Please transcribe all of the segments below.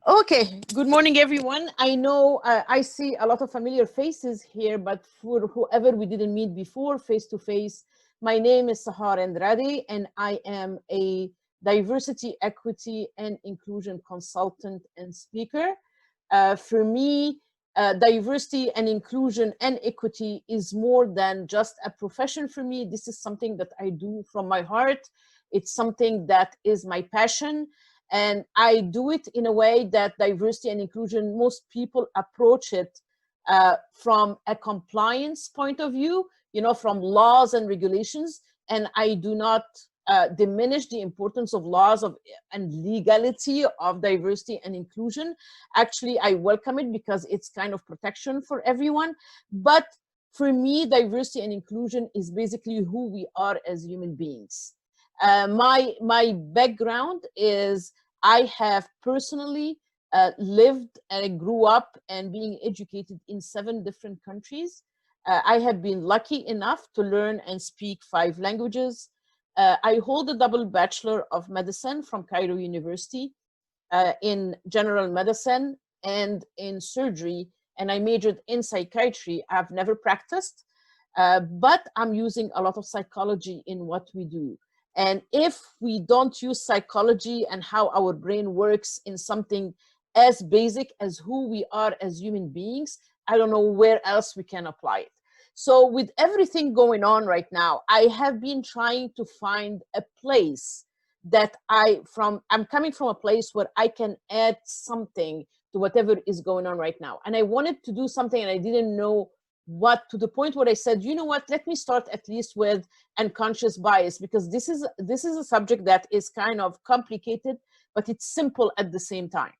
Okay, good morning, everyone. I know I see a lot of familiar faces here, but for whoever we didn't meet before, face to face, my name is Sahar Andrade, and I am a diversity, equity, and inclusion consultant and speaker. For me, diversity and inclusion and equity is more than just a profession for me. This is something that I do from my heart. It's something that is my passion. And I do it in a way that diversity and inclusion, most people approach it from a compliance point of view, from laws and regulations. And I do not diminish the importance of laws and legality of diversity and inclusion. Actually, I welcome it because it's kind of protection for everyone. But for me, diversity and inclusion is basically who we are as human beings. My background is I have personally lived and grew up and being educated in 7 different countries. I have been lucky enough to learn and speak 5 languages. I hold a double Bachelor of Medicine from Cairo University in general medicine and in surgery, and I majored in psychiatry. I've never practiced, but I'm using a lot of psychology in what we do. And if we don't use psychology and how our brain works in something as basic as who we are as human beings, I don't know where else we can apply it. So with everything going on right now, I have been trying to find a place that I'm coming from a place where I can add something to whatever is going on right now. And I wanted to do something and I didn't know what, to the point where I said, you know what, let me start at least with unconscious bias, because this is a subject that is kind of complicated, but it's simple at the same time.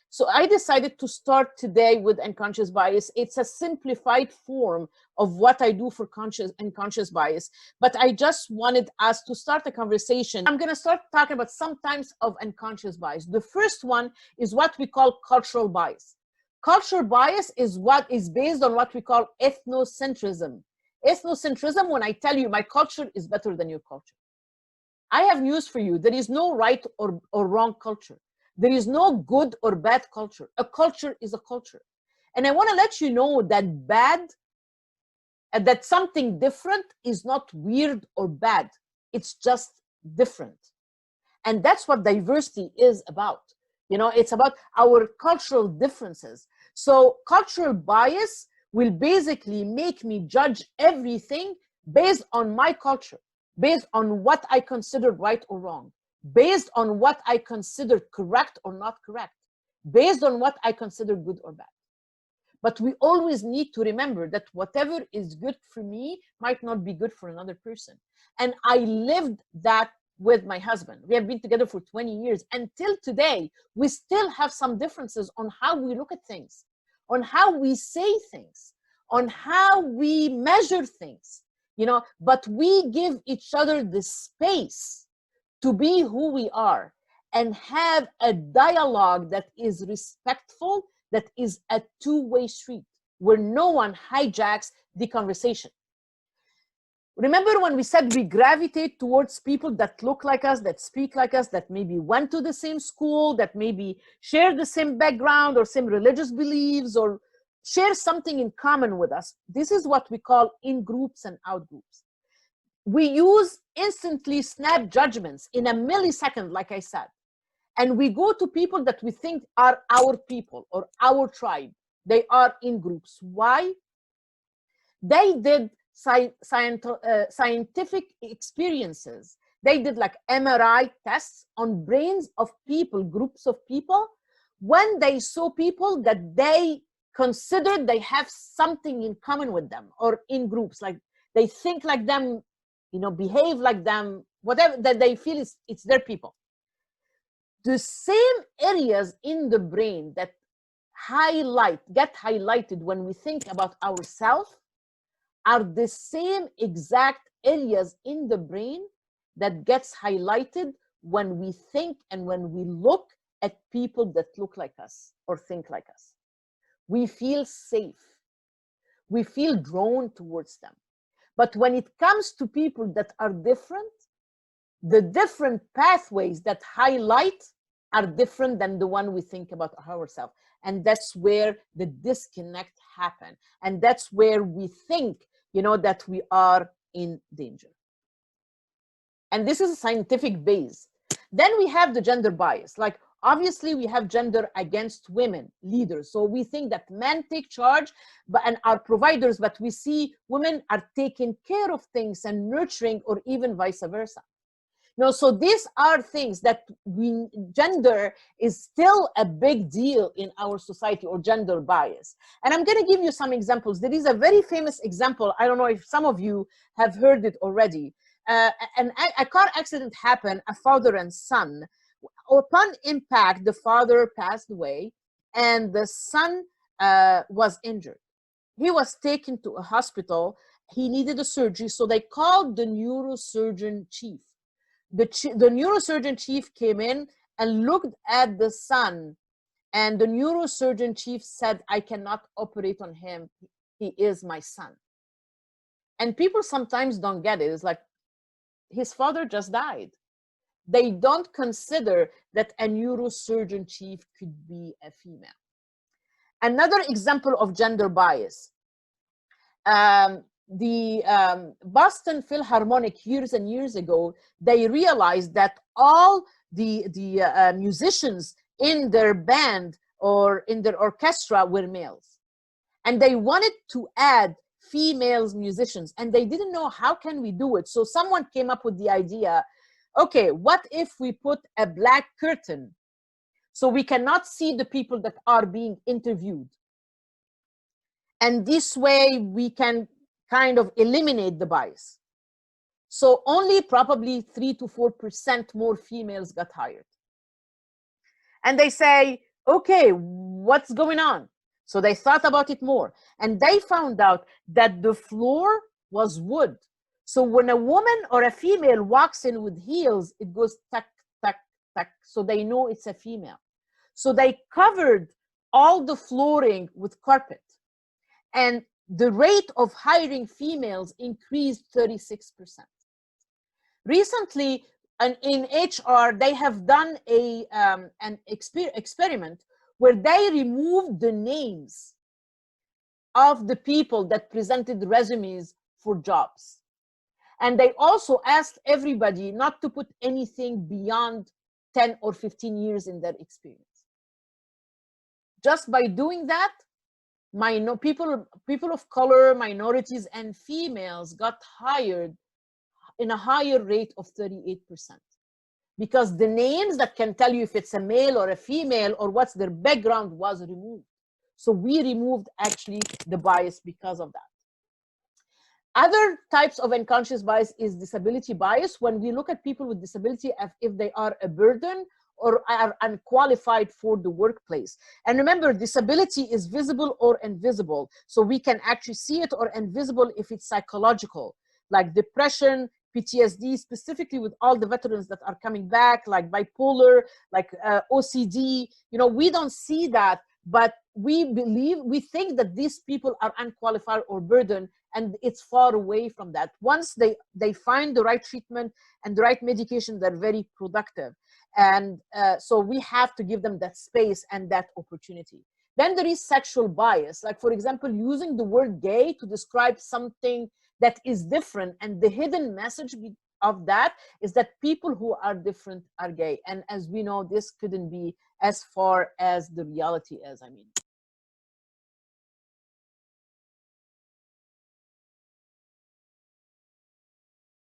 So I decided to start today with unconscious bias. It's a simplified form of what I do for conscious and conscious bias, but I just wanted us to start a conversation. I'm going to start talking about some types of unconscious bias. The first one is what we call cultural bias. Cultural bias is what is based on what we call ethnocentrism. Ethnocentrism, when I tell you my culture is better than your culture. I have news for you. There is no right or wrong culture. There is no good or bad culture. A culture is a culture. And I want to let you know that that something different is not weird or bad. It's just different. And that's what diversity is about. It's about our cultural differences. So cultural bias will basically make me judge everything based on my culture, based on what I consider right or wrong, based on what I consider correct or not correct, based on what I consider good or bad. But we always need to remember that whatever is good for me might not be good for another person. And I lived that with my husband. We have been together for 20 years. Until today, we still have some differences on how we look at things, on how we say things, on how we measure things, but we give each other the space to be who we are and have a dialogue that is respectful, that is a two-way street where no one hijacks the conversation. Remember when we said we gravitate towards people that look like us, that speak like us, that maybe went to the same school, that maybe share the same background or same religious beliefs or share something in common with us? This is what we call in-groups and out-groups. We use instantly snap judgments in a millisecond, like I said. And we go to people that we think are our people or our tribe. They are in groups. Why? They did scientific experiences. They did like MRI tests on brains of people, groups of people, when they saw people that they considered they have something in common with them or in groups, like they think like them, behave like them, whatever that they feel it's their people. The same areas in the brain that get highlighted when we think about ourselves are the same exact areas in the brain that gets highlighted when we think and when we look at people that look like us or think like us. We feel safe. We feel drawn towards them. But when it comes to people that are different, the different pathways that highlight are different than the one we think about ourselves. And that's where the disconnect happens. And that's where we think, you know, that we are in danger. And this is a scientific base. Then we have the gender bias. Like, obviously, we have gender against women leaders. So we think that men take charge and are providers, but we see women are taking care of things and nurturing, or even vice versa. No, so these are things that gender is still a big deal in our society, or gender bias. And I'm going to give you some examples. There is a very famous example. I don't know if some of you have heard it already. A car accident happened, a father and son. Upon impact, the father passed away and the son was injured. He was taken to a hospital. He needed a surgery, so they called the neurosurgeon chief. The neurosurgeon chief came in and looked at the son, and the neurosurgeon chief said, I cannot operate on him. He is my son. And people sometimes don't get it. It's like, his father just died. They don't consider that a neurosurgeon chief could be a female. Another example of gender bias. The Boston Philharmonic years and years ago, they realized that all the musicians in their band or in their orchestra were males. And they wanted to add female musicians, and they didn't know how can we do it. So someone came up with the idea, okay, what if we put a black curtain so we cannot see the people that are being interviewed? And this way we can kind of eliminate the bias. So only probably 3 to 4% more females got hired. And they say, okay, what's going on? So they thought about it more, and they found out that the floor was wood. So when a woman or a female walks in with heels, it goes tuck, tuck, tuck. So they know it's a female. So they covered all the flooring with carpet. And the rate of hiring females increased 36%. Recently, in HR, they have done an experiment where they removed the names of the people that presented resumes for jobs. And they also asked everybody not to put anything beyond 10 or 15 years in their experience. Just by doing that, people of color, minorities, and females got hired in a higher rate of 38%. Because the names that can tell you if it's a male or a female or what's their background was removed. So we removed actually the bias because of that. Other types of unconscious bias is disability bias. When we look at people with disability, if they are a burden or are unqualified for the workplace. And remember, disability is visible or invisible. So we can actually see it or invisible if it's psychological, like depression, PTSD, specifically with all the veterans that are coming back, like bipolar, like OCD. You know, we don't see that, but we think that these people are unqualified or burdened, and it's far away from that. Once they find the right treatment and the right medication, they're very productive. And so we have to give them that space and that opportunity. Then there is sexual bias, like, for example, using the word gay to describe something that is different, and the hidden message of that is that people who are different are gay. And as we know, this couldn't be as far as the reality is. I mean,